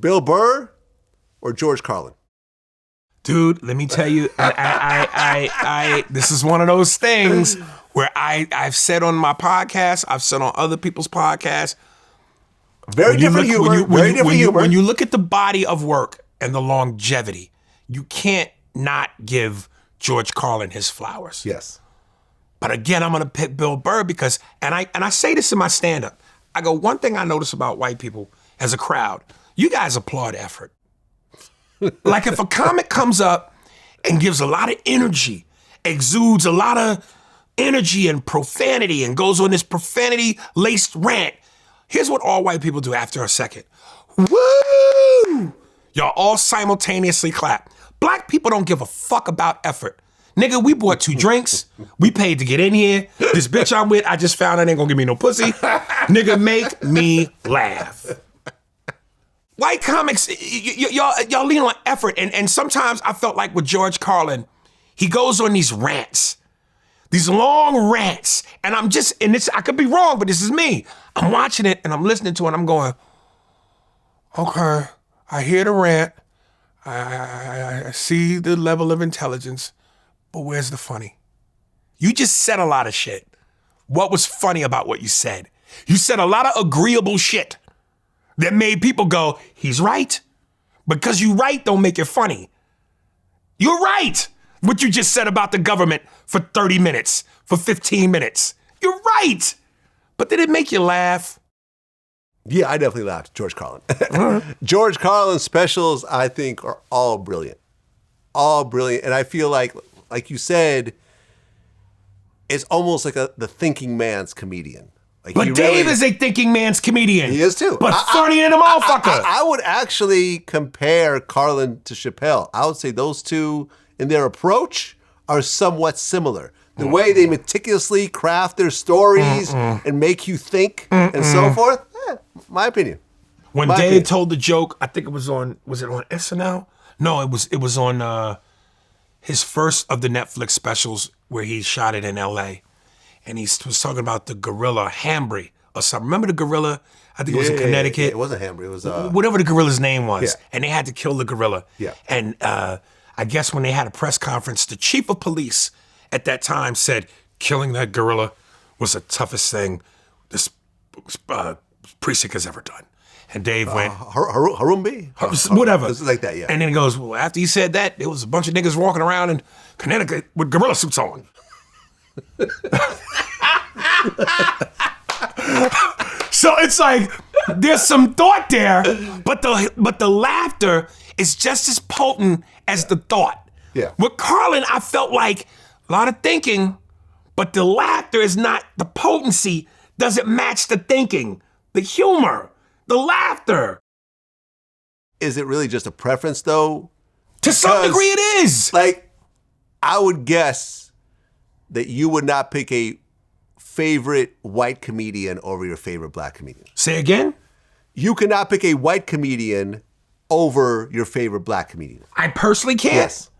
Bill Burr or George Carlin? Dude, let me tell you, this is one of those things where I've said on my podcast, I've said on other people's podcasts. Very different humor. When you look at the body of work and the longevity, you can't not give George Carlin his flowers. Yes. But again, I'm gonna pick Bill Burr because, and I say this in my stand-up, I go, one thing I notice about white people as a crowd, you guys applaud effort. Like if a comic comes up and gives a lot of energy, exudes a lot of energy and profanity and goes on this profanity-laced rant, here's what all white people do after a second. Woo! Y'all all simultaneously clap. Black people don't give a fuck about effort. Nigga, we bought 2 drinks. We paid to get in here. This bitch I'm with, I just found out ain't gonna give me no pussy. Nigga, make me laugh. White comics, y'all lean on effort. And sometimes I felt like with George Carlin, he goes on these rants, these long rants. And I'm just, and this, I could be wrong, but this is me. I'm watching it and I'm listening to it and I'm going, okay, I hear the rant. I see the level of intelligence, but where's the funny? You just said a lot of shit. What was funny about what you said? You said a lot of agreeable shit that made people go, he's right. Because you right don't make it funny. You're right. What you just said about the government for 30 minutes, for 15 minutes. You're right. But did it make you laugh? Yeah, I definitely laughed. George Carlin. George Carlin's specials, I think, are all brilliant. All brilliant. And I feel like you said, it's almost like the thinking man's comedian. Like but Dave is a thinking man's comedian. He is too. But funny in a motherfucker. I would actually compare Carlin to Chappelle. I would say those two, in their approach, are somewhat similar. The way they meticulously craft their stories and make you think and so forth, my opinion. When Dave told the joke, I think it was on SNL? No, it was on his first of the Netflix specials where he shot it in LA. And he was talking about the gorilla, Hambry, or something. Remember the gorilla? I think it was in Connecticut. Yeah, it wasn't Hambry. It was... whatever the gorilla's name was. Yeah. And they had to kill the gorilla. Yeah. And I guess when they had a press conference, the chief of police at that time said, killing that gorilla was the toughest thing this precinct has ever done. And Dave went... Harumbi? Whatever. It's like that, yeah. And then he goes, well, after he said that, there was a bunch of niggas walking around in Connecticut with gorilla suits on. So it's like there's some thought there, but the laughter is just as potent as the thought. Yeah. With Carlin, I felt like a lot of thinking, but the laughter is not, the potency doesn't match the thinking, the humor, the laughter. Is it really just a preference though? To some degree it is. Like, I would guess that you would not pick a favorite white comedian over your favorite black comedian. Say again? You cannot pick a white comedian over your favorite black comedian. I personally can't. Yes.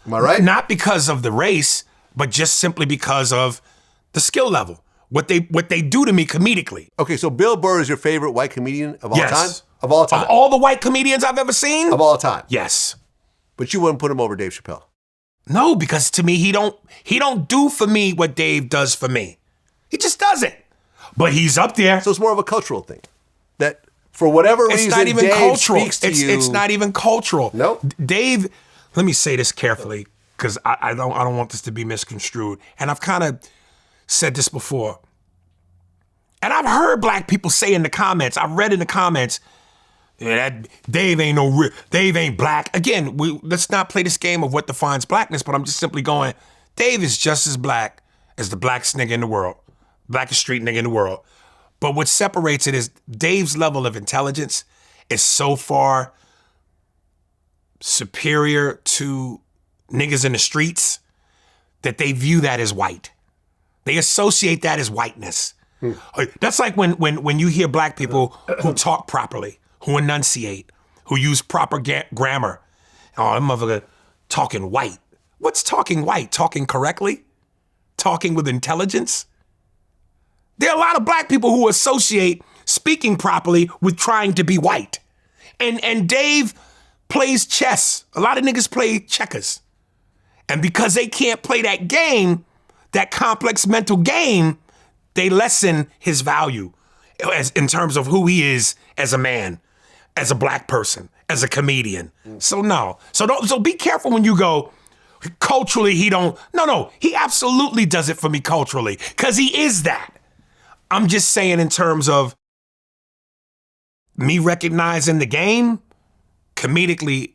Am I right? Not because of the race, but just simply because of the skill level. What they do to me comedically. Okay, so Bill Burr is your favorite white comedian of all time? Of all time? Of all the white comedians I've ever seen? Of all time? Yes. But you wouldn't put him over Dave Chappelle? No, because to me, he don't do for me what Dave does for me. He just doesn't. But he's up there. So it's more of a cultural thing. That for whatever reason, not even Dave cultural. speaks to you. It's not even cultural. No. Dave, let me say this carefully, because I don't want this to be misconstrued. And I've kind of said this before. And I've heard black people say in the comments, I've read in the comments, yeah, that Dave ain't black. Again, let's not play this game of what defines blackness, but I'm just simply going, Dave is just as black as the blackest nigga in the world, blackest street nigga in the world. But what separates it is Dave's level of intelligence is so far superior to niggas in the streets that they view that as white. They associate that as whiteness. That's like when you hear black people who talk properly, who enunciate, who use proper grammar. Oh, that motherfucker talking white. What's talking white? Talking correctly? Talking with intelligence? There are a lot of black people who associate speaking properly with trying to be white. And Dave plays chess. A lot of niggas play checkers. And because they can't play that game, that complex mental game, they lessen his value in terms of who he is as a man, as a black person, as a comedian. So no. So be careful when you go, culturally he don't. No, he absolutely does it for me culturally, because he is that. I'm just saying in terms of me recognizing the game, comedically,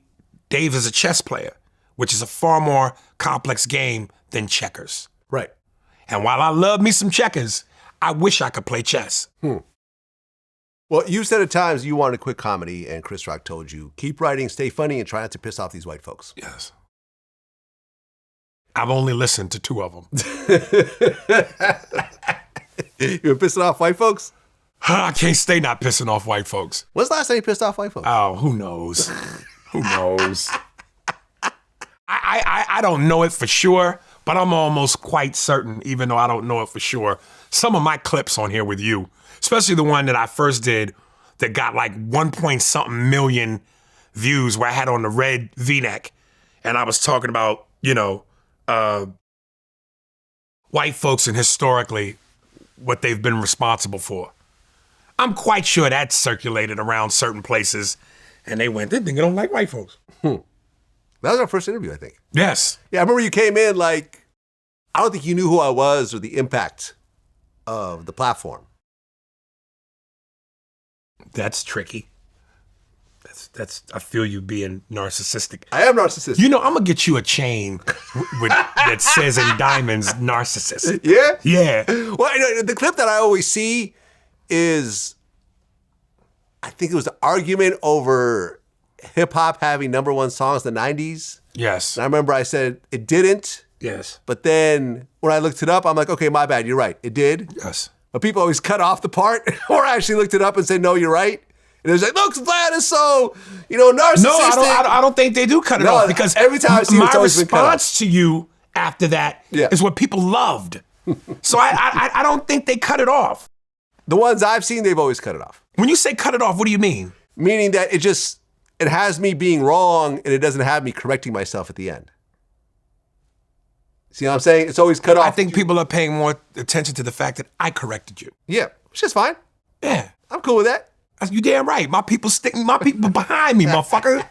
Dave is a chess player, which is a far more complex game than checkers. Right. And while I love me some checkers, I wish I could play chess. Well, you said at times you wanted to quit comedy, and Chris Rock told you, keep writing, stay funny, and try not to piss off these white folks. Yes. I've only listened to 2 of them. You been pissing off white folks? I can't stay not pissing off white folks. When's the last time you pissed off white folks? Oh, who knows? Who knows? I don't know it for sure, but I'm almost quite certain, even though I don't know it for sure. Some of my clips on here with you, especially the one that I first did that got like 1 million views, where I had on the red V-neck and I was talking about, white folks and historically what they've been responsible for. I'm quite sure that circulated around certain places and they went, this nigga don't like white folks. That was our first interview, I think. Yes. Yeah, I remember you came in like, I don't think you knew who I was or the impact of the platform. That's tricky. That's. I feel you being narcissistic. I am narcissistic. I'm gonna get you a chain that says in diamonds, narcissist. Yeah? Yeah. Well, the clip that I always see is, I think it was the argument over hip hop having #1 songs in the 90s. Yes. And I remember I said it didn't. Yes. But then when I looked it up, I'm like, okay, my bad, you're right. It did. Yes. But people always cut off the part where I actually looked it up and said, no, you're right. And it was like, look, Vlad is so, narcissistic. No, I don't think they do cut it off, because every time I've seen it, it's always been cut off. My response to you after that is what people loved. So I don't think they cut it off. The ones I've seen, they've always cut it off. When you say cut it off, what do you mean? Meaning that it has me being wrong and it doesn't have me correcting myself at the end. See what I'm saying? It's always cut off. I think people are paying more attention to the fact that I corrected you. Yeah, which is fine. Yeah. I'm cool with that. You damn right. My people behind me, motherfucker.